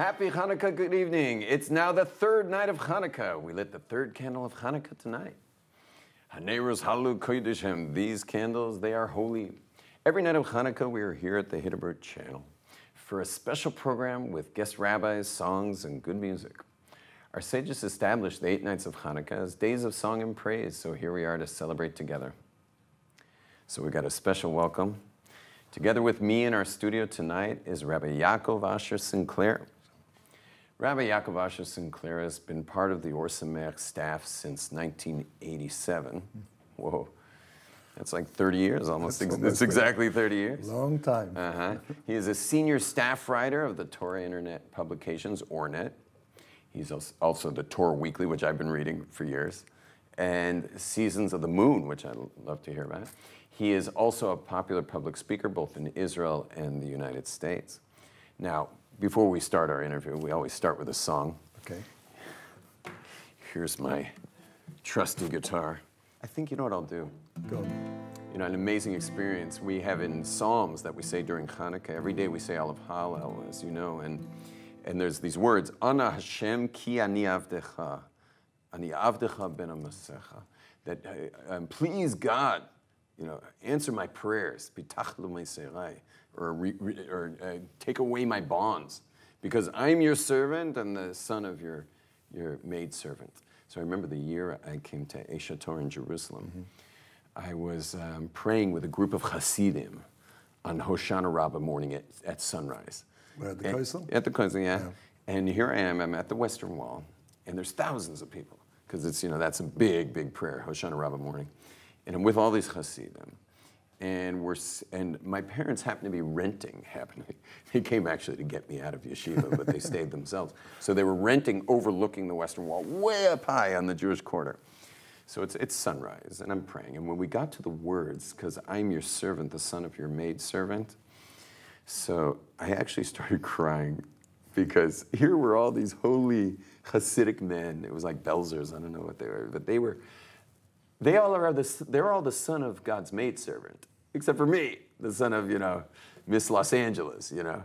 Happy Chanukah, good evening. It's now the third night of Chanukah. We lit the third candle of Chanukah tonight. Hanerus halu kodesh. These candles, they are holy. Every night of Chanukah, we are here at the Hidabroot channel for a special program with guest rabbis, songs, and good music. Our sages established the 8 nights of Chanukah as days of song and praise, so here we are to celebrate together. So we got a special welcome. Together with me in our studio tonight is Rabbi Yaakov Sinclair. Rabbi Yaakov Sinclair has been part of the Or Sameach staff since 1987. Whoa, that's like 30 years almost. That's exactly 30 years. Long time. He is a senior staff writer of the Torah Internet Publications, ORNet. He's also the Torah Weekly, which I've been reading for years, and Seasons of the Moon, which I love to hear about. He is also a popular public speaker both in Israel and the United States. Now, before we start our interview, we always start with a song. Okay. Here's my trusty guitar. I think you know what I'll do. Go on. You know, an amazing experience we have in Psalms that we say during Chanukah. Every day we say Aleph Hallel, as you know, and there's these words, Ana Hashem ki ani avdecha, ani avdecha ben amasecha, that please God, you know, answer my prayers, bitachlu meserai, or take away my bonds, because I'm your servant and the son of your maidservant. So I remember the year I came to Esha Torah in Jerusalem. I was praying with a group of Hasidim on Hoshana Rabbah morning at sunrise. Where, at the Kotel? At the Kotel, yeah. And here I am, I'm at the Western Wall, and there's thousands of people, because it's, you know, that's a big, big prayer, Hoshana Rabbah morning. And I'm with all these Hasidim. And my parents happened to be renting, They came actually to get me out of yeshiva, but they stayed themselves. So they were renting overlooking the Western Wall, way up high on the Jewish quarter. So it's sunrise, and I'm praying. And when we got to the words, because I'm your servant, the son of your maidservant, so I actually started crying, because here were all these holy Hasidic men. It was like Belzers, I don't know what they were, but they're all the son of God's maidservant, except for me, the son of, you know, Miss Los Angeles, you know.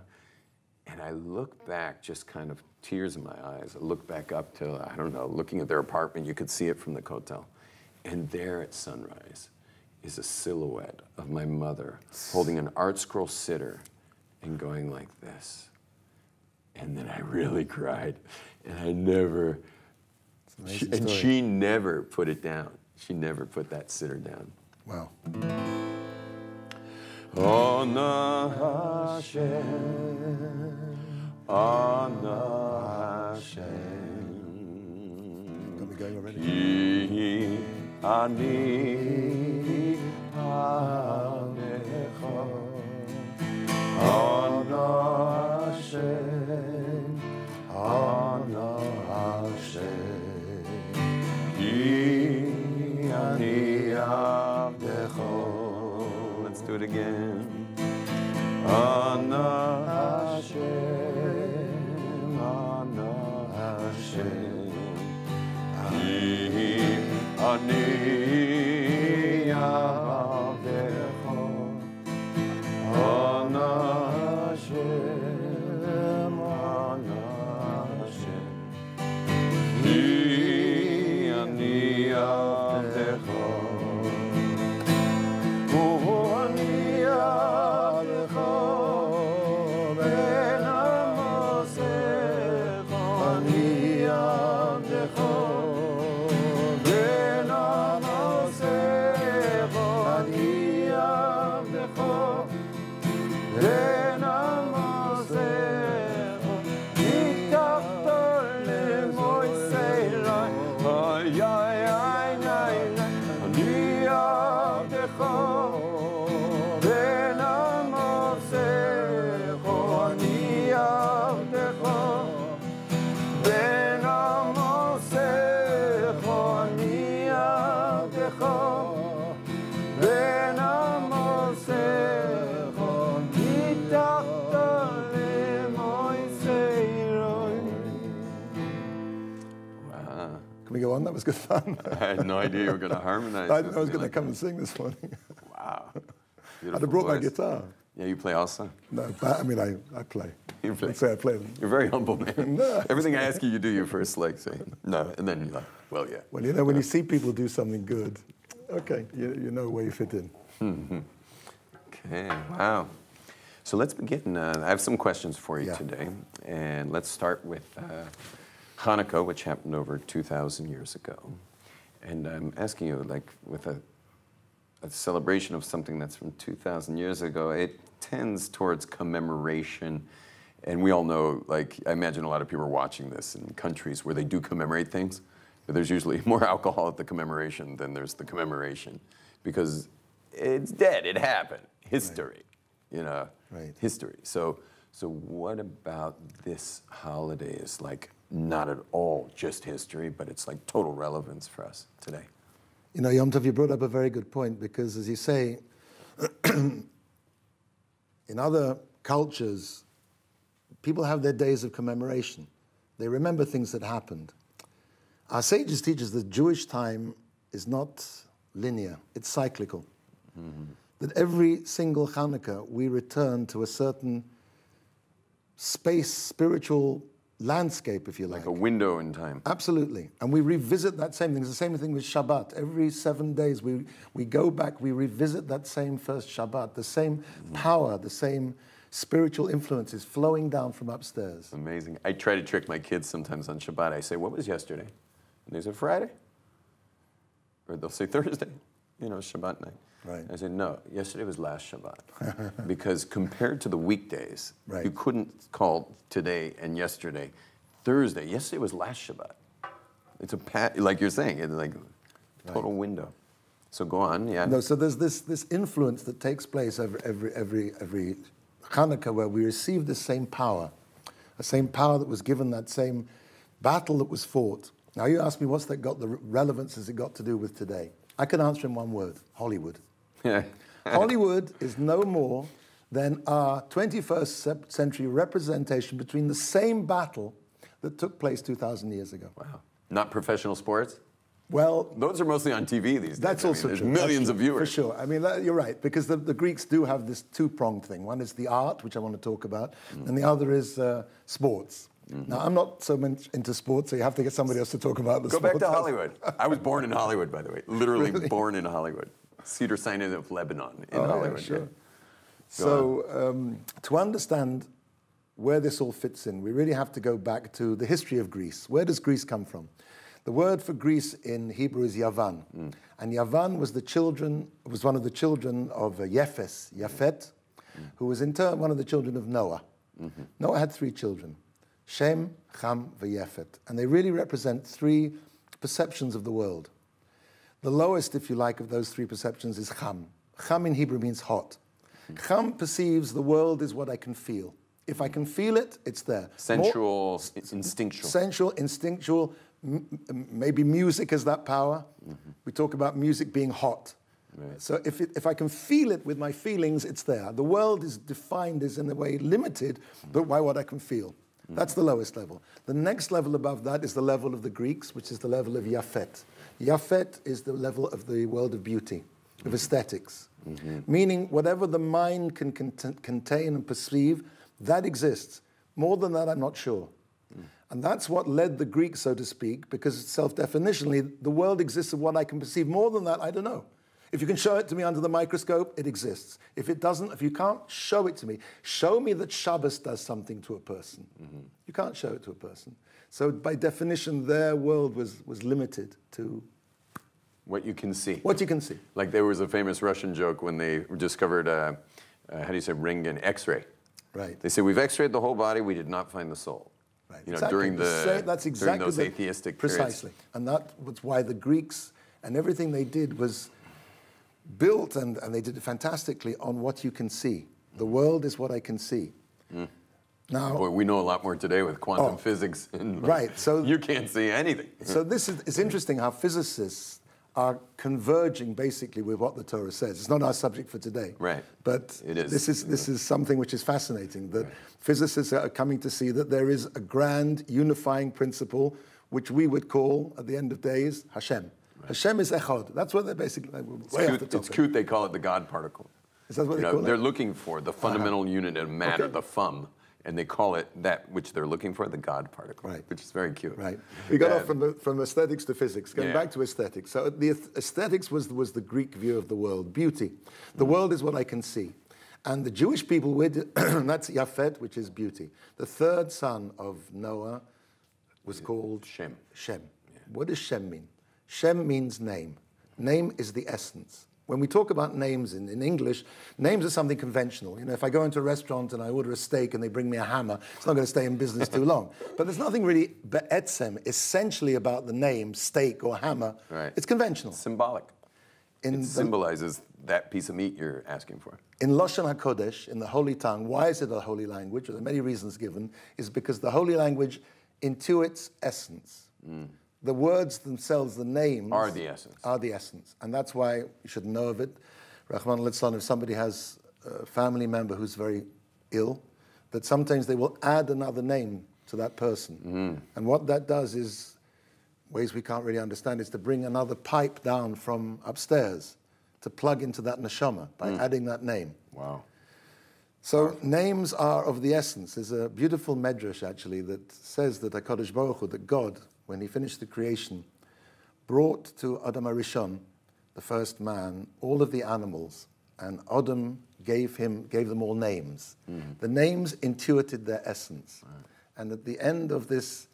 And I look back, just kind of tears in my eyes. I look back up to, I don't know, looking at their apartment, you could see it from the Kotel. And there at sunrise is a silhouette of my mother holding an art scroll sitter and going like this. And then I really cried. And I never, she never put it down. She never put that sitter down. Wow. Ana Hashem, Ana Hashem. Got me going already. Ki ani avdecha, Ana Hashem, Ana Hashem. Ki ani avdecha. Let's do it again. Ana Hashem, Ana Hashem. Ki ani avdecha. Ana Hashem, Ana Hashem. Ki ani avdecha. Can we go on? That was good fun. I had no idea you were going to harmonize. I was going to come and sing this morning. Wow. I'd have brought my guitar. Yeah, you play also? No, I mean, I play. Let's say I play them. You're very humble, man. No. Everything I ask you, you do your first like say no, and then you're like, well, yeah. Well, you know, when you see people do something good, okay, you know where you fit in. Okay, wow. So let's begin. I have some questions for you today, and let's start with Chanukah, which happened over 2,000 years ago. And I'm asking you, like, with a celebration of something that's from 2,000 years ago, it tends towards commemoration. And we all know, like, I imagine a lot of people are watching this in countries where they do commemorate things, but there's usually more alcohol at the commemoration than there's the commemoration, because it's dead, it happened, history, you know, history. So what about this holiday is like not at all just history, but it's like total relevance for us today? You know, Yom Tov, you brought up a very good point, because as you say, in other cultures, people have their days of commemoration. They remember things that happened. Our sages teach us that Jewish time is not linear, it's cyclical. That every single Chanukah, we return to a certain space, spiritual landscape, if you like. Like a window in time. Absolutely. And we revisit that same thing. It's the same thing with Shabbat. Every 7 days, we go back, we revisit that same first Shabbat, the same power, the same spiritual influences flowing down from upstairs. Amazing. I try to trick my kids sometimes on Shabbat. I say, what was yesterday? And they say, Friday. Or they'll say Thursday, you know, Shabbat night. Right. I said, no, yesterday was last Shabbat. Because compared to the weekdays, you couldn't call today and yesterday Thursday. Yesterday was last Shabbat. It's a like you're saying, it's like a total window. So go on, yeah. No, so there's this influence that takes place every Chanukah, where we receive the same power that was given, that same battle that was fought. Now you ask me, what's that got, the relevance has it got to do with today? I can answer in one word: Hollywood. Hollywood is no more than our 21st century representation between the same battle that took place 2,000 years ago. Wow. Not professional sports? Well, those are mostly on TV these days. That's also true. There's millions of viewers. For sure. I mean, you're right, because the Greeks do have this two-pronged thing. One is the art, which I want to talk about, and the other is sports. Now, I'm not so much into sports, so you have to get somebody else to talk about the sports. Go back to Hollywood. I was born in Hollywood, by the way. Literally born in Hollywood. Cedar Sinai of Lebanon in Hollywood. Yeah, sure. So to understand where this all fits in, we really have to go back to the history of Greece. Where does Greece come from? The word for Greece in Hebrew is Yavan. And Yavan was one of the children of Yafet, who was in turn one of the children of Noah. Noah had 3 children: Shem, Cham, V'Yafet. And they really represent 3 perceptions of the world. The lowest, if you like, of those 3 perceptions is Cham. Cham in Hebrew means hot. Cham perceives the world is what I can feel. If I can feel it, it's there. Sensual, instinctual. Sensual, instinctual. Maybe music has that power. We talk about music being hot. Right. So if I can feel it with my feelings, it's there. The world is defined as, in a way, limited, but by what I can feel. That's the lowest level. The next level above that is the level of the Greeks, which is the level of Yafet. Yafet is the level of the world of beauty, of aesthetics. Meaning whatever the mind can contain and perceive, that exists. More than that, I'm not sure. And that's what led the Greeks, so to speak, because self-definitionally, the world exists of what I can perceive. More than that, I don't know. If you can show it to me under the microscope, it exists. If it doesn't, if you can't show it to me, show me that Shabbos does something to a person. You can't show it to a person. So by definition, their world was limited to what you can see. What you can see. Like there was a famous Russian joke when they discovered, how do you say, ring and X-ray. Right. They say, we've X-rayed the whole body, we did not find the soul. Right. You know, exactly. during those atheistic precisely. periods. And that was why the Greeks and everything they did was built, and they did it fantastically, on what you can see. The world is what I can see. Now, boy, we know a lot more today with quantum physics. And right. So you can't see anything. So this is, it's interesting how physicists are converging basically with what the Torah says. It's not our subject for today. Right. But it is. This is something which is fascinating, that physicists are coming to see that there is a grand unifying principle which we would call, at the end of days, Hashem. Right. Hashem is Echad. That's what they're basically... It's cute they call it the God particle. Is that what they call it? They're looking for the fundamental unit of matter, the fum. And they call it that which they're looking for, the God particle, Right. which is very cute. Right. We got off from aesthetics to physics. Going Yeah. back to aesthetics. So the aesthetics was the Greek view of the world. Beauty. The world is what I can see. And the Jewish people, that's Yafet, which is beauty. The third son of Noah was called Shem. Shem. Yeah. What does Shem mean? Shem means name. Name is the essence. When we talk about names in English, names are something conventional. You know, if I go into a restaurant and I order a steak and they bring me a hammer, it's not going to stay in business too long. But there's nothing really be'etzem, essentially about the name, steak or hammer. Right. It's conventional. Symbolic. It symbolizes that piece of meat you're asking for. In Lashon HaKodesh, in the holy tongue, why is it a holy language? There are many reasons given, is because the holy language intuits essence. The words themselves, the names, Are the essence. Are the essence. And that's why you should know of it. Rahman al-Islam, if somebody has a family member who's very ill, that sometimes they will add another name to that person. And what that does is, ways we can't really understand, is to bring another pipe down from upstairs to plug into that neshama by adding that name. Wow. So names are of the essence. There's a beautiful medrash, actually, that says that HaKadosh Baruch Hu, that God, when he finished the creation, brought to Adam HaRishon, the first man, all of the animals, and Adam gave them all names. The names intuited their essence. And at the end of this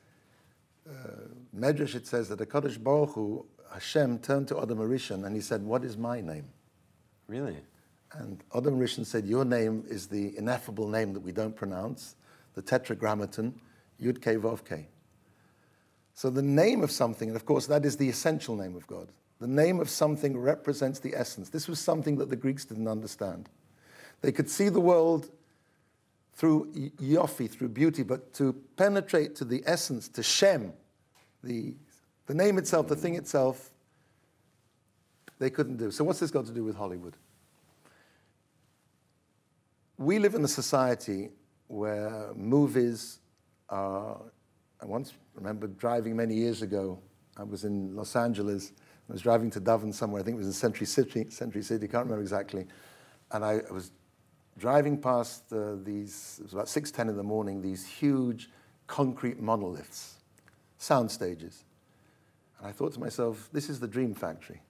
medrash, it says that HaKadosh Baruch Hu, Hashem, turned to Adam HaRishon and he said, "What is my name?" Really? And Adam HaRishon said, "Your name is the ineffable name that we don't pronounce, the tetragrammaton, Yud Kei Vav Kei." So the name of something, and of course that is the essential name of God, the name of something represents the essence. This was something that the Greeks didn't understand. They could see the world through yofi, through beauty, but to penetrate to the essence, to Shem, the name itself, the thing itself, they couldn't do. So what's this got to do with Hollywood? We live in a society where movies are... I once remember driving many years ago. I was in Los Angeles. I was driving to Dublin somewhere. I think it was in Century City, can't remember exactly. And I was driving past these, it was about 6:10 in the morning, these huge concrete monoliths, sound stages. And I thought to myself, this is the dream factory.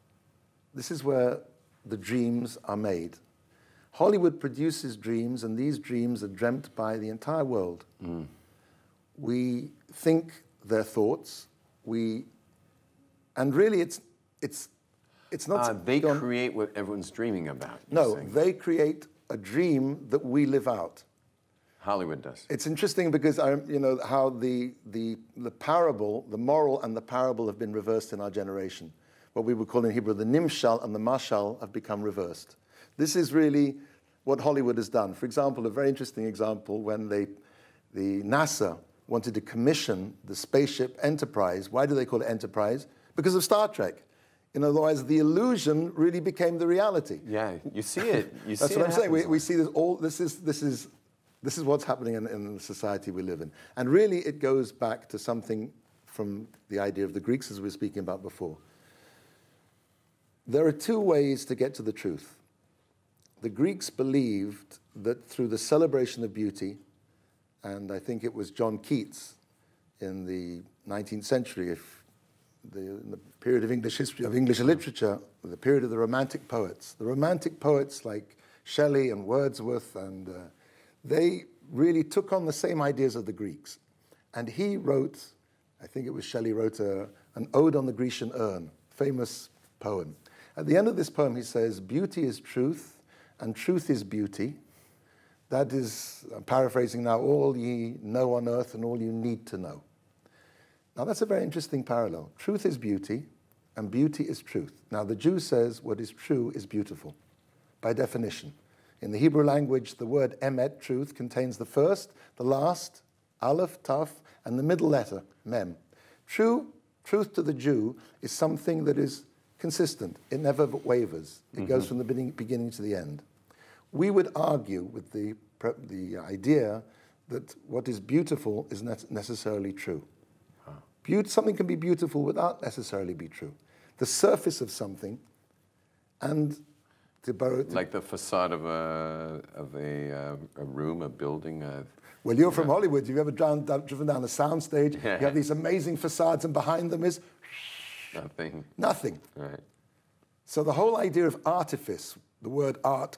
This is where the dreams are made. Hollywood produces dreams, and these dreams are dreamt by the entire world. We think their thoughts. And really, it's not. They create what everyone's dreaming about. No, they create a dream that we live out. Hollywood does. It's interesting because how the parable, the moral and the parable have been reversed in our generation. What we would call in Hebrew the nimshal and the mashal have become reversed. This is really what Hollywood has done. For example, a very interesting example, when the NASA wanted to commission the spaceship Enterprise. Why do they call it Enterprise? Because of Star Trek. Otherwise, the illusion really became the reality. Yeah, you see it. That's what I'm saying. We see this all. This is what's happening in the society we live in. And really, it goes back to something from the idea of the Greeks, as we were speaking about before. There are two ways to get to the truth. The Greeks believed that through the celebration of beauty, and I think it was John Keats in the 19th century, in the period of English history, of English literature, the period of the Romantic poets. The Romantic poets like Shelley and Wordsworth, and they really took on the same ideas of the Greeks. And he wrote, I think it was Shelley wrote an ode on the Grecian urn, famous poem. At the end of this poem, he says, "Beauty is truth, and truth is beauty. That is," I'm paraphrasing now, "all ye know on earth and all you need to know." Now that's a very interesting parallel. Truth is beauty, and beauty is truth. Now the Jew says what is true is beautiful, by definition. In the Hebrew language, the word emet, truth, contains the first, the last, aleph, taf, and the middle letter, mem. Truth to the Jew is something that is consistent. It never wavers. It goes from the beginning to the end. We would argue with the idea that what is beautiful is not necessarily true. Something can be beautiful without necessarily be true. The surface of something, and Like the facade of a room, a building. Well, you're from Hollywood. You've ever driven down a soundstage? Yeah. You have these amazing facades, and behind them is Nothing. nothing. Right. So the whole idea of artifice, the word art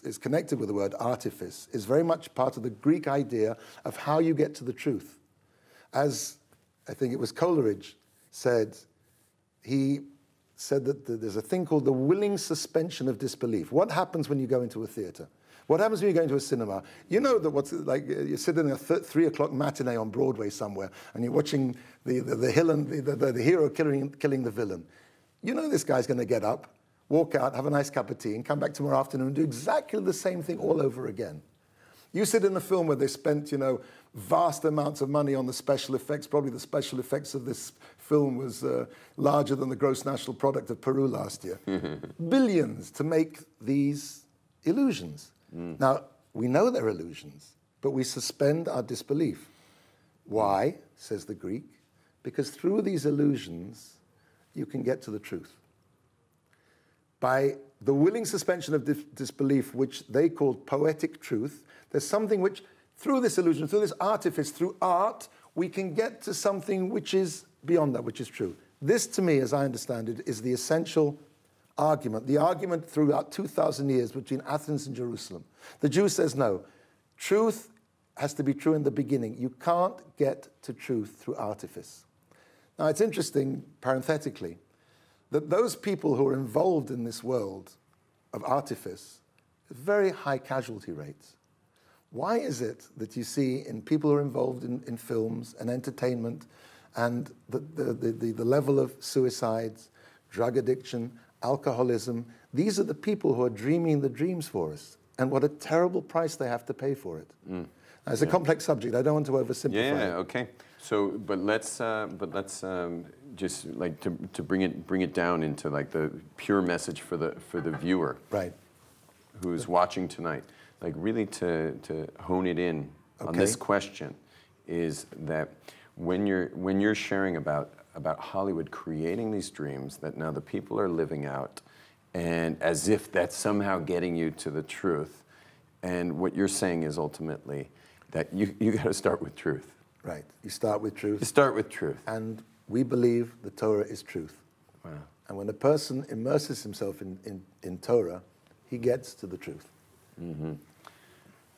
is connected with the word artifice, is very much part of the Greek idea of how you get to the truth. As I think it was Coleridge said, he said that there's a thing called the willing suspension of disbelief. What happens when you go into a theater? What happens when you go into a cinema? You know that what's like, you're sitting in a 3 o'clock matinee on Broadway somewhere, and you're watching the hero killing the villain. You know this guy's going to get up, walk out, have a nice cup of tea, and come back tomorrow afternoon and do exactly the same thing all over again. You sit in a film where they spent, vast amounts of money on the special effects. Probably the special effects of this film was larger than the gross national product of Peru last year. Billions to make these illusions. Now, we know they're illusions, but we suspend our disbelief. Why, says the Greek? Because through these illusions, you can get to the truth. By the willing suspension of disbelief, which they called poetic truth, there's something which, through this illusion, through this artifice, through art, we can get to something which is beyond that, which is true. This, to me, as I understand it, is the essential argument, the argument throughout 2,000 years between Athens and Jerusalem. The Jew says, no, truth has to be true in the beginning. You can't get to truth through artifice. Now, it's interesting, parenthetically, that those people who are involved in this world of artifice have very high casualty rates. Why is it that you see in people who are involved in films and entertainment and the level of suicides, drug addiction, alcoholism, these are the people who are dreaming the dreams for us, and what a terrible price they have to pay for it. Now, it's a complex subject. I don't want to oversimplify it. Yeah, okay. So, but let's just like to bring it down into like the pure message for the viewer, right, who's watching tonight. Like really to hone it in on this question is that when you're sharing about Hollywood creating these dreams that now the people are living out, and as if that's somehow getting you to the truth, and what you're saying is ultimately that you got to start with truth. Right. You start with truth. You start with truth. And we believe the Torah is truth. Wow. And when a person immerses himself in Torah, he gets to the truth. Mm-hmm.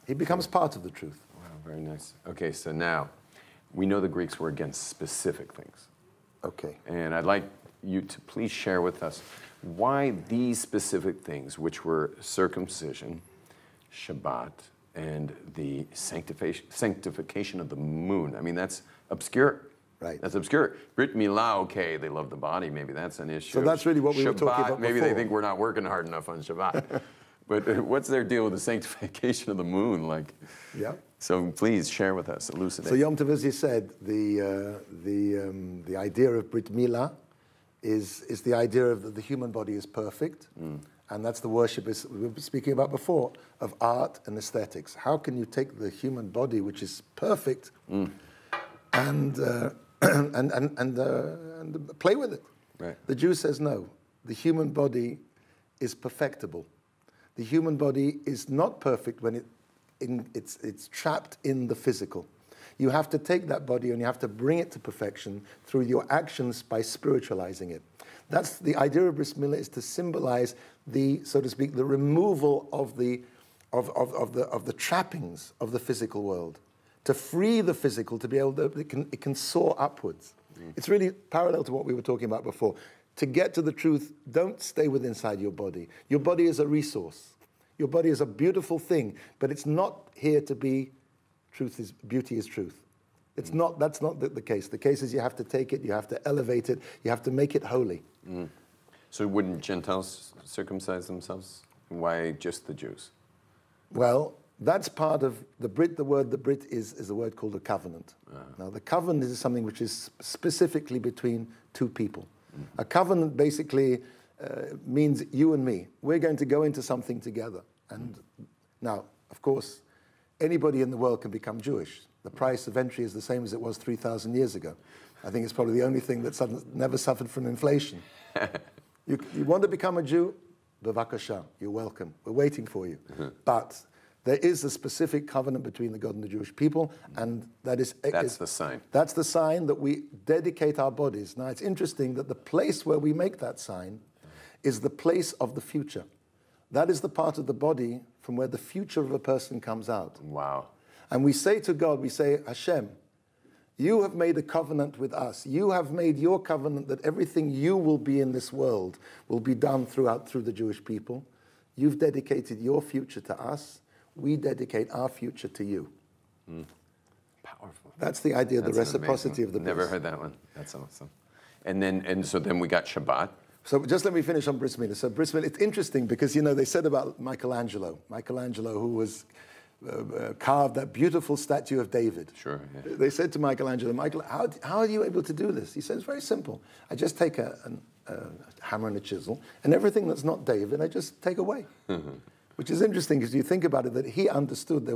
He becomes part of the truth. Wow, very nice. Okay, so now we know the Greeks were against specific things. Okay. And I'd like you to please share with us why these specific things, which were circumcision, Shabbat, and the sanctification of the moon. I mean, that's obscure. Right. That's obscure. Brit Milah, okay, they love the body. Maybe that's an issue. So that's really what we were talking about maybe before. They think we're not working hard enough on Shabbat. But what's their deal with the sanctification of the moon? Like, yeah. So please share with us, elucidate. So Yom Tov, as you said, the idea of Brit Milah is the idea of that the human body is perfect, and that's the worship we were speaking about before of art and aesthetics. How can you take the human body, which is perfect, and play with it? Right. The Jew says no. The human body is perfectible. The human body is not perfect when it's trapped in the physical. You have to take that body and you have to bring it to perfection through your actions by spiritualizing it. That's the idea of Bris Milah, is to symbolize the, so to speak, the removal of the trappings of the physical world, to free the physical to be able to, it can soar upwards. It's really parallel to what we were talking about before. To get to the truth, don't stay with inside your body. Your body is a resource. Your body is a beautiful thing, but it's not here to be beauty is truth. It's not, that's not the case. The case is you have to take it, you have to elevate it, you have to make it holy. So wouldn't Gentiles circumcise themselves? Why just the Jews? Well, that's part of the Brit. The word the Brit is a word called a covenant. Now, the covenant is something which is specifically between two people. A covenant basically means you and me. We're going to go into something together. And now, of course, anybody in the world can become Jewish. The price of entry is the same as it was 3,000 years ago. I think it's probably the only thing that's never suffered from inflation. You want to become a Jew? bevakasha, you're welcome. We're waiting for you. But there is a specific covenant between the God and the Jewish people, and that's the sign. That's the sign that we dedicate our bodies. Now, it's interesting that the place where we make that sign is the place of the future. That is the part of the body from where the future of a person comes out. Wow. And we say to God, we say, Hashem, you have made a covenant with us. You have made your covenant that everything you will be in this world will be done through the Jewish people. You've dedicated your future to us. We dedicate our future to you. Powerful. That's the idea, the reciprocity of the bris. Never heard that one. That's awesome. So then we got Shabbat. So just let me finish on bris milah. So bris milah, it's interesting because, they said about Michelangelo, who was carved that beautiful statue of David. Sure. Yeah. They said to Michelangelo, Michael, how are you able to do this? He said, it's very simple. I just take a hammer and a chisel, and everything that's not David, I just take away. Which is interesting because you think about it, that he understood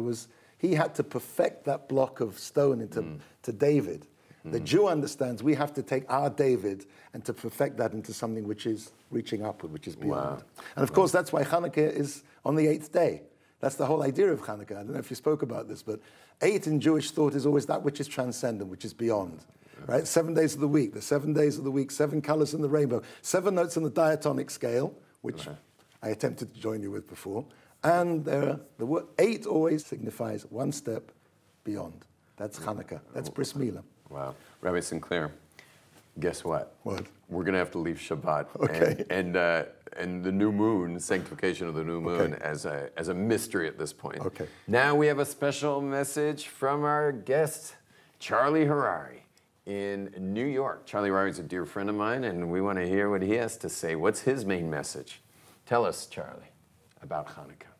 he had to perfect that block of stone into David. The Jew understands we have to take our David and to perfect that into something which is reaching upward, which is beyond. Wow. And of course, that's why Chanukah is on the 8th day. That's the whole idea of Chanukah. I don't know if you spoke about this, but 8 in Jewish thought is always that which is transcendent, which is beyond. Right? 7 days of the week, the 7 days of the week, 7 colors in the rainbow, 7 notes on the diatonic scale, which I attempted to join you with before. And the word 8 always signifies one step beyond. That's Chanukah. That's bris milah. Wow. Rabbi Sinclair, guess what? What? We're going to have to leave Shabbat. Okay. And the new moon, sanctification of the new moon, as a mystery at this point. Okay. Now we have a special message from our guest, Charlie Harary in New York. Charlie Harary is a dear friend of mine, and we want to hear what he has to say. What's his main message? Tell us, Charlie, about Chanukah.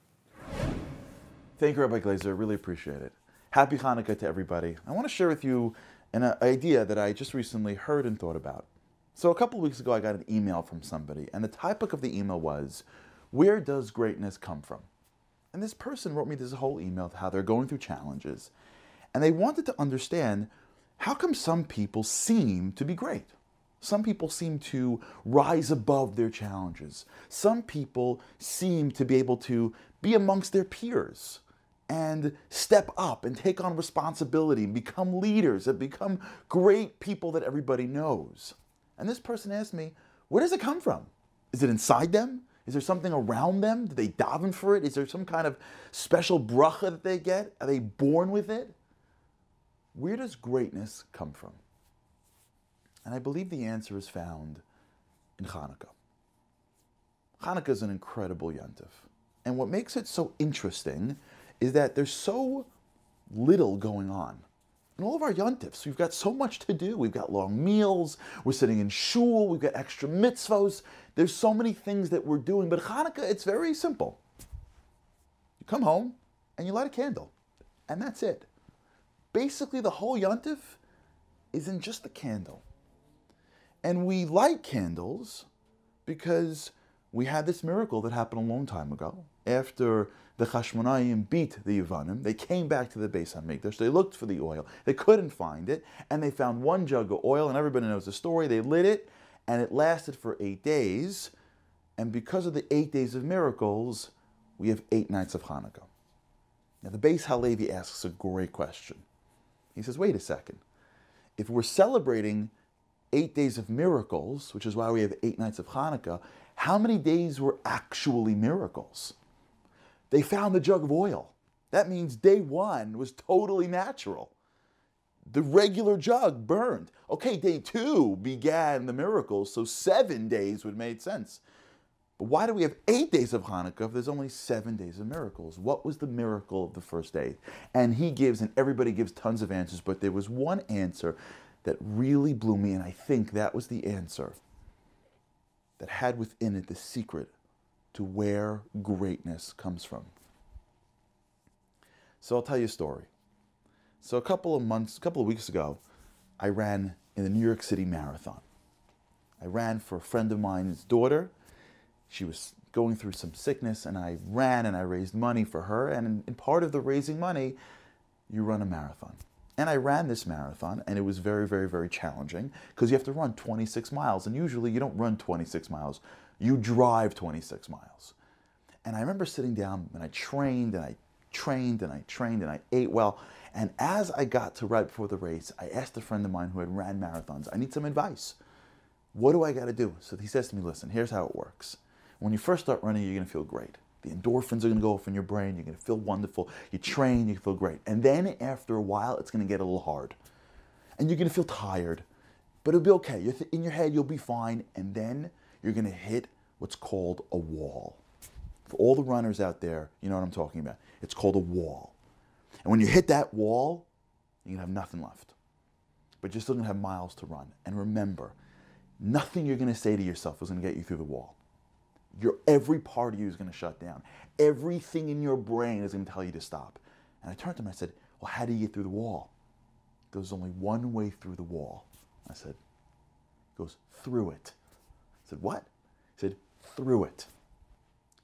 Thank you, Rabbi Glaser. Really appreciate it. Happy Chanukah to everybody. I want to share with you an idea that I just recently heard and thought about. So a couple of weeks ago, I got an email from somebody, and the topic of the email was, where does greatness come from? And this person wrote me this whole email of how they're going through challenges, and they wanted to understand, how come some people seem to be great? Some people seem to rise above their challenges. Some people seem to be able to be amongst their peers and step up and take on responsibility and become leaders and become great people that everybody knows. And this person asked me, where does it come from? Is it inside them? Is there something around them? Do they daven for it? Is there some kind of special bracha that they get? Are they born with it? Where does greatness come from? And I believe the answer is found in Chanukah. Chanukah is an incredible yontif. And what makes it so interesting is that there's so little going on. In all of our yontifs, we've got so much to do. We've got long meals, we're sitting in shul, we've got extra mitzvos. There's so many things that we're doing. But Chanukah, it's very simple. You come home and you light a candle, and that's it. Basically, the whole yontif is in just the candle. And we light candles because we had this miracle that happened a long time ago. After the Chashmonayim beat the Yevanim, they came back to the Beis HaMikdash. They looked for the oil. They couldn't find it. And they found one jug of oil, and everybody knows the story. They lit it, and it lasted for 8 days. And because of the 8 days of miracles, we have 8 nights of Hanukkah. Now, the Beis HaLevi asks a great question. He says, wait a second. If we're celebrating 8 days of miracles, which is why we have 8 nights of Hanukkah, how many days were actually miracles? They found the jug of oil. That means day 1 was totally natural. The regular jug burned. Okay, day 2 began the miracles, so 7 days would make sense. But why do we have 8 days of Hanukkah if there's only 7 days of miracles? What was the miracle of the first day? And he gives, and everybody gives tons of answers, but there was one answer that really blew me, and I think that was the answer that had within it the secret to where greatness comes from. So I'll tell you a story. So a couple of weeks ago, I ran in the New York City Marathon. I ran for a friend of mine's daughter. She was going through some sickness, and I ran and I raised money for her. And in part of the raising money, you run a marathon. And I ran this marathon, and it was very, very, very challenging because you have to run 26 miles. And usually you don't run 26 miles. You drive 26 miles. And I remember sitting down and I trained and I trained and I trained and I ate well. And as I got to right before the race, I asked a friend of mine who had ran marathons, I need some advice. What do I got to do? So he says to me, listen, here's how it works. When you first start running, you're going to feel great. The endorphins are going to go off in your brain. You're going to feel wonderful. You train, you feel great. And then after a while, it's going to get a little hard. And you're going to feel tired, but it'll be okay. In your head, you'll be fine. And then you're going to hit what's called a wall. For all the runners out there, you know what I'm talking about. It's called a wall. And when you hit that wall, you're going to have nothing left. But you're still going to have miles to run. And remember, nothing you're going to say to yourself is going to get you through the wall. Every part of you is going to shut down. Everything in your brain is going to tell you to stop. And I turned to him and I said, well, how do you get through the wall? There's only one way through the wall. I said, it goes through it. I said, what? He said, through it.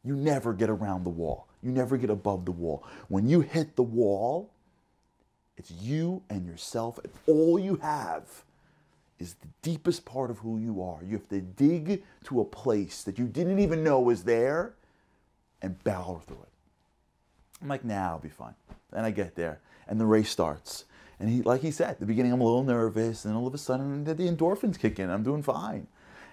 You never get around the wall. You never get above the wall. When you hit the wall, it's you and yourself, and all you have is the deepest part of who you are. You have to dig to a place that you didn't even know was there and battle through it. I'm like, nah, I'll be fine. And I get there, and the race starts. And like he said, at the beginning I'm a little nervous, and all of a sudden the endorphins kick in. I'm doing fine.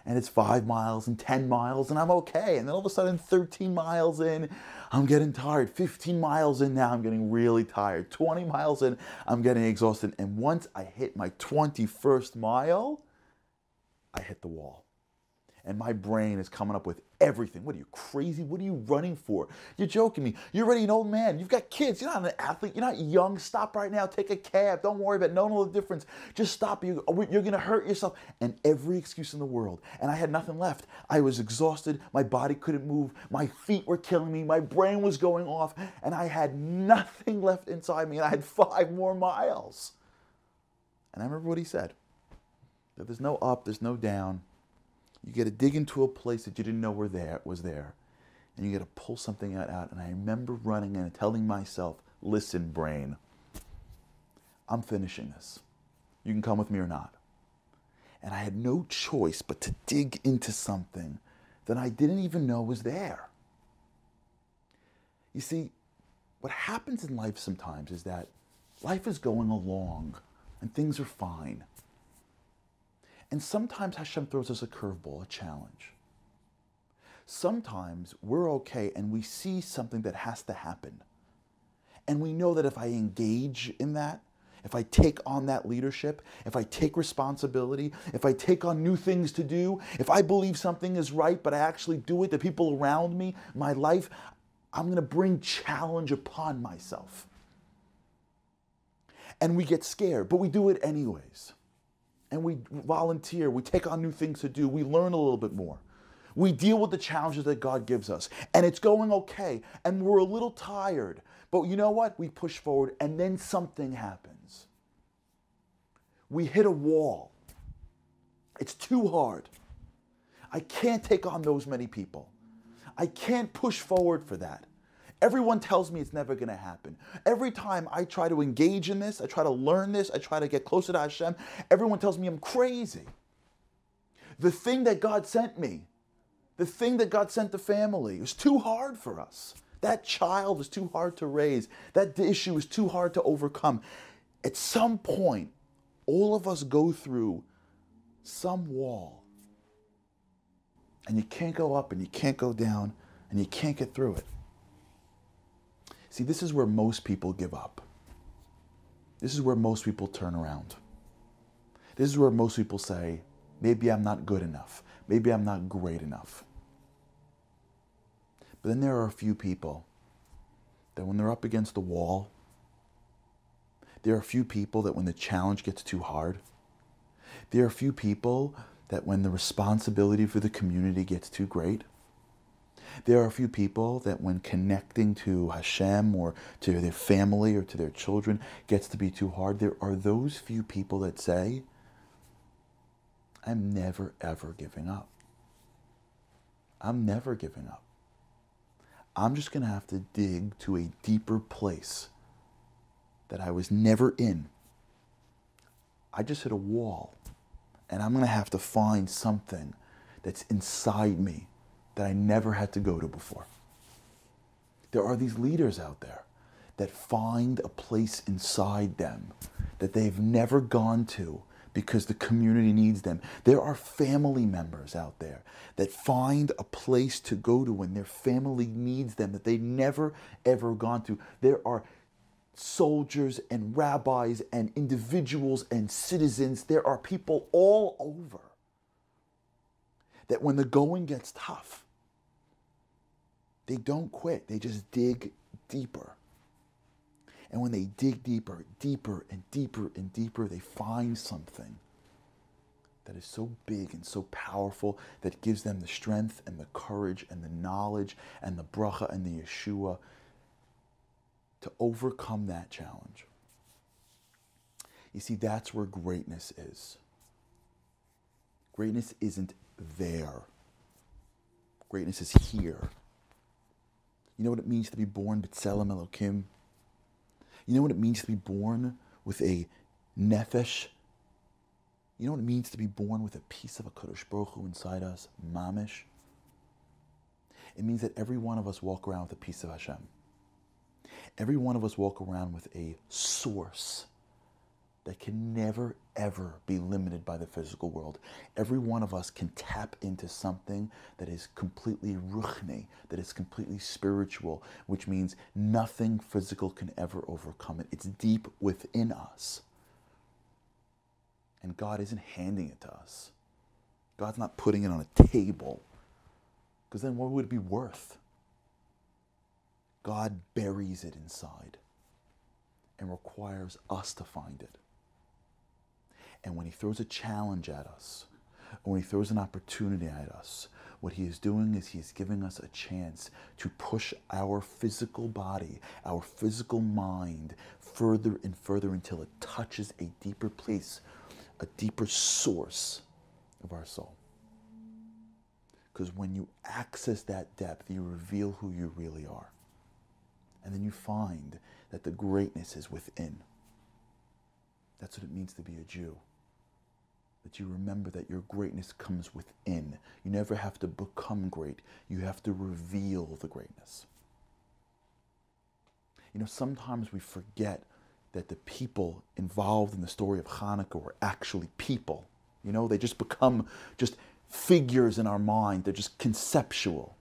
And it's 5 miles and 10 miles, and I'm okay. And then all of a sudden, 13 miles in, I'm getting tired. 15 miles in now, I'm getting really tired. 20 miles in, I'm getting exhausted. And once I hit my 21st mile, I hit the wall. And my brain is coming up with everything. What are you, crazy? What are you running for? You're joking me. You're already an old man. You've got kids. You're not an athlete. You're not young. Stop right now. Take a cab. Don't worry about it. Don't know the difference. Just stop. You're going to hurt yourself. And every excuse in the world. And I had nothing left. I was exhausted. My body couldn't move. My feet were killing me. My brain was going off. And I had nothing left inside me. And I had 5 more miles. And I remember what he said. That there's no up. There's no down. You got to dig into a place that you didn't know was there. And you got to pull something out. And I remember running and telling myself, listen, brain, I'm finishing this. You can come with me or not. And I had no choice but to dig into something that I didn't even know was there. You see, what happens in life sometimes is that life is going along and things are fine. And sometimes Hashem throws us a curveball, a challenge. Sometimes we're okay and we see something that has to happen. And we know that if I engage in that, if I take on that leadership, if I take responsibility, if I take on new things to do, if I believe something is right, but I actually do it, the people around me, my life, I'm going to bring challenge upon myself. And we get scared, but we do it anyways. And we volunteer, we take on new things to do, we learn a little bit more. We deal with the challenges that God gives us. And it's going okay. And we're a little tired. But you know what? We push forward and then something happens. We hit a wall. It's too hard. I can't take on those many people. I can't push forward for that. Everyone tells me it's never going to happen. Every time I try to engage in this, I try to learn this, I try to get closer to Hashem, everyone tells me I'm crazy. The thing that God sent me, the thing that God sent the family, was too hard for us. That child is too hard to raise. That issue is too hard to overcome. At some point, all of us go through some wall. And you can't go up and you can't go down and you can't get through it. See, this is where most people give up. This is where most people turn around. This is where most people say, maybe I'm not good enough. Maybe I'm not great enough. But then there are a few people that when they're up against the wall, there are a few people that when the challenge gets too hard, there are a few people that when the responsibility for the community gets too great, there are a few people that when connecting to Hashem or to their family or to their children gets to be too hard, there are those few people that say, I'm never, ever giving up. I'm never giving up. I'm just going to have to dig to a deeper place that I was never in. I just hit a wall, and I'm going to have to find something that's inside me that I never had to go to before. There are these leaders out there that find a place inside them that they've never gone to because the community needs them. There are family members out there that find a place to go to when their family needs them that they never ever gone to. There are soldiers and rabbis and individuals and citizens. There are people all over that when the going gets tough, they don't quit. They just dig deeper. And when they dig deeper, deeper and deeper and deeper, they find something that is so big and so powerful that gives them the strength and the courage and the knowledge and the bracha and the Yeshua to overcome that challenge. You see, that's where greatness is. Greatness isn't there. Greatness is here. You know what it means to be born B'Tselem Elokim? You know what it means to be born with a nefesh? You know what it means to be born with a piece of a Kadosh Baruch Hu inside us, mamish? It means that every one of us walk around with a piece of Hashem. Every one of us walk around with a source that can never, ever be limited by the physical world. Every one of us can tap into something that is completely ruchni, that is completely spiritual, which means nothing physical can ever overcome it. It's deep within us. And God isn't handing it to us. God's not putting it on a table, because then what would it be worth? God buries it inside and requires us to find it. And when he throws a challenge at us, or when he throws an opportunity at us, what he is doing is he is giving us a chance to push our physical body, our physical mind, further and further until it touches a deeper place, a deeper source of our soul. Because when you access that depth, you reveal who you really are. And then you find that the greatness is within. That's what it means to be a Jew. That you remember that your greatness comes within. You never have to become great. You have to reveal the greatness. You know, sometimes we forget that the people involved in the story of Chanukah were actually people. You know, they just become just figures in our mind. They're just conceptual.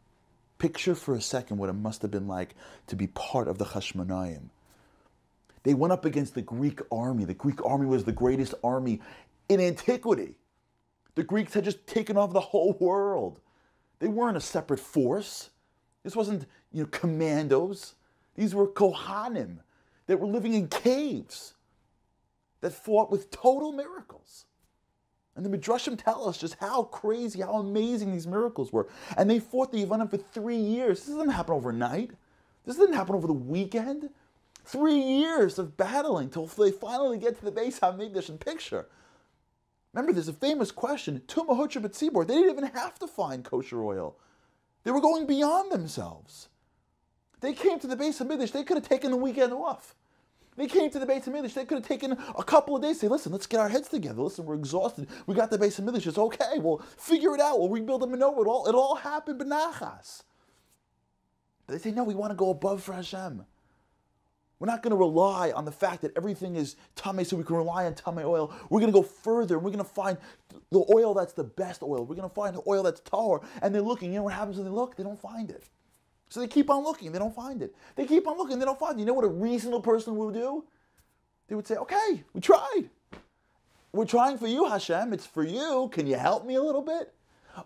Picture for a second what it must have been like to be part of the Hashmonaim. They went up against the Greek army. The Greek army was the greatest army in antiquity. The Greeks had just taken over the whole world. They weren't a separate force. This wasn't, commandos. These were Kohanim that were living in caves that fought with total miracles. And the Midrashim tell us just how crazy, how amazing these miracles were. And they fought the Yevanim for 3 years. This doesn't happen overnight. This didn't happen over the weekend. 3 years of battling till they finally get to the Beis HaMikdash and picture. Remember, there's a famous question, Tumah Hotra B'Tzibor. They didn't even have to find kosher oil. They were going beyond themselves. They came to the Beis HaMikdash. They could have taken the weekend off. They came to the Beis HaMikdash. They could have taken a couple of days. Say, listen, let's get our heads together. Listen, we're exhausted. We got the Beis HaMikdash. It's okay. We'll figure it out. We'll rebuild the menorah. It all happened b'nachas. But they say, no, we want to go above for Hashem. We're not going to rely on the fact that everything is tamei, so we can rely on tamei oil. We're going to go further, and we're going to find the oil that's the best oil. We're going to find the oil that's tahor. And they're looking. You know what happens when they look? They don't find it. So they keep on looking. They don't find it. They keep on looking. They don't find it. You know what a reasonable person would do? They would say, okay, we tried. We're trying for you, Hashem. It's for you. Can you help me a little bit?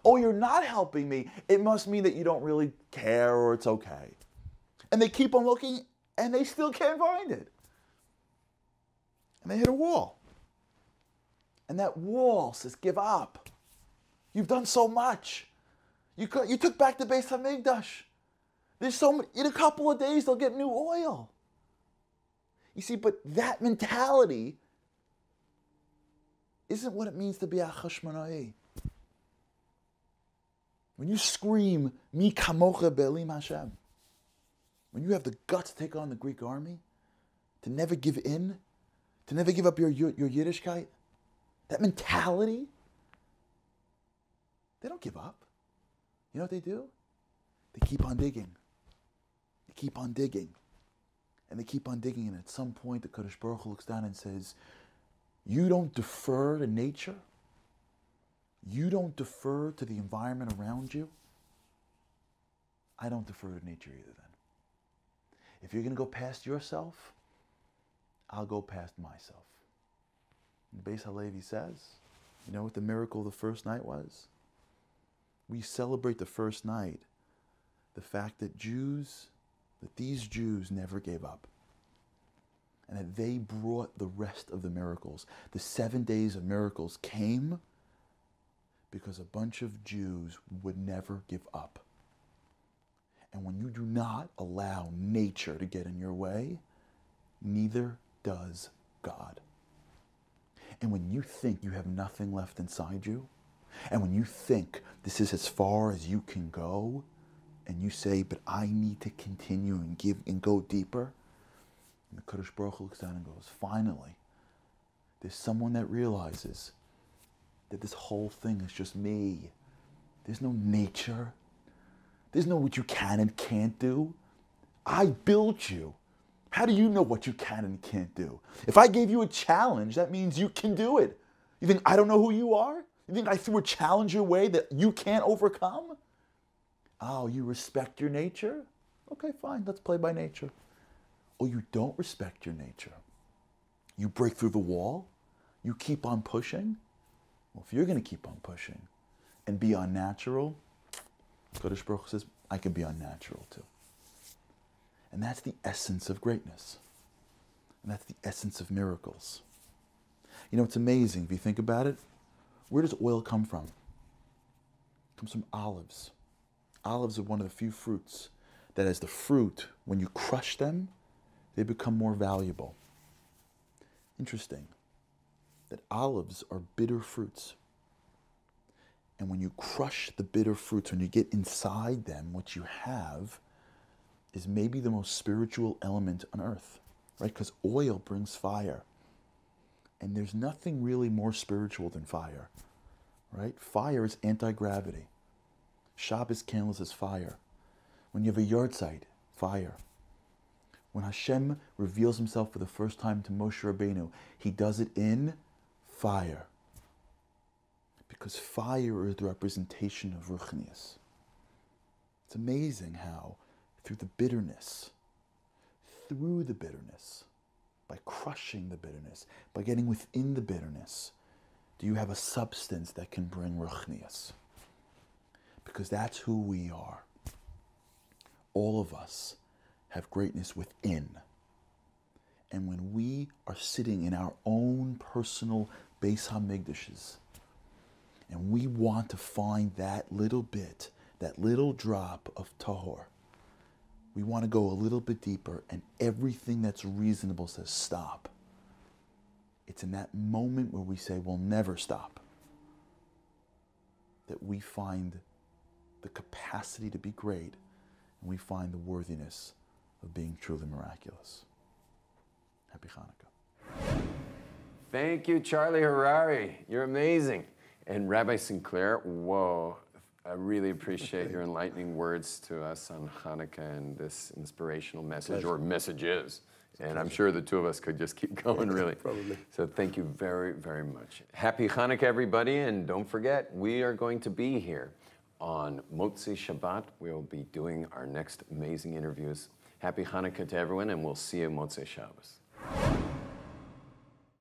Oh, you're not helping me. It must mean that you don't really care or it's okay. And they keep on looking, and they still can't find it. And they hit a wall. And that wall says, give up. You've done so much. You took back the Beis HaMikdash. There's so many, in a couple of days they'll get new oil. You see, but that mentality isn't what it means to be a Chashmonai. When you scream, Mi kamocha be'elim Hashem, when you have the guts to take on the Greek army, to never give in, to never give up your Yiddishkeit, that mentality, they don't give up. You know what they do? They keep on digging. They keep on digging. And they keep on digging, and at some point the Kadosh Baruch Hu looks down and says, you don't defer to nature? You don't defer to the environment around you? I don't defer to nature either then. If you're going to go past yourself, I'll go past myself. And Beis Halevi says, you know what the miracle of the first night was? We celebrate the first night, the fact that these Jews never gave up. And that they brought the rest of the miracles. The 7 days of miracles came because a bunch of Jews would never give up. And when you do not allow nature to get in your way, neither does God. And when you think you have nothing left inside you, and when you think this is as far as you can go, and you say, but I need to continue and give and go deeper, and the Kadosh Baruch Hu looks down and goes, finally, there's someone that realizes that this whole thing is just me. There's no nature. There's no what you can and can't do. I built you. How do you know what you can and can't do? If I gave you a challenge, that means you can do it. You think I don't know who you are? You think I threw a challenge your way that you can't overcome? Oh, you respect your nature? Okay, fine, let's play by nature. Or you don't respect your nature. You break through the wall. You keep on pushing. Well, if you're going to keep on pushing and be unnatural, Kadosh Baruch Hu says, I can be unnatural too. And that's the essence of greatness. And that's the essence of miracles. You know, it's amazing if you think about it. Where does oil come from? It comes from olives. Olives are one of the few fruits that as the fruit, when you crush them, they become more valuable. Interesting that olives are bitter fruits. And when you crush the bitter fruits, when you get inside them, what you have is maybe the most spiritual element on earth, right? Because oil brings fire. And there's nothing really more spiritual than fire, right? Fire is anti-gravity. Shabbos candles is fire. When you have a yard site, fire. When Hashem reveals himself for the first time to Moshe Rabbeinu, he does it in fire. Because fire is the representation of Ruchnius. It's amazing how through the bitterness, by crushing the bitterness, by getting within the bitterness, do you have a substance that can bring Ruchnius. Because that's who we are. All of us have greatness within. And when we are sitting in our own personal Beis Hamikdashes, and we want to find that little bit, that little drop of tahor, we want to go a little bit deeper, and everything that's reasonable says stop. It's in that moment where we say we'll never stop that we find the capacity to be great, and we find the worthiness of being truly miraculous. Happy Chanukah. Thank you, Charlie Harary. You're amazing. And Rabbi Sinclair, whoa, I really appreciate your enlightening words to us on Hanukkah and this inspirational message, or messages. And I'm sure the two of us could just keep going, really. Probably. So thank you very, very much. Happy Hanukkah, everybody. And don't forget, we are going to be here on Motzei Shabbat. We'll be doing our next amazing interviews. Happy Hanukkah to everyone, and we'll see you Motzei Shabbos.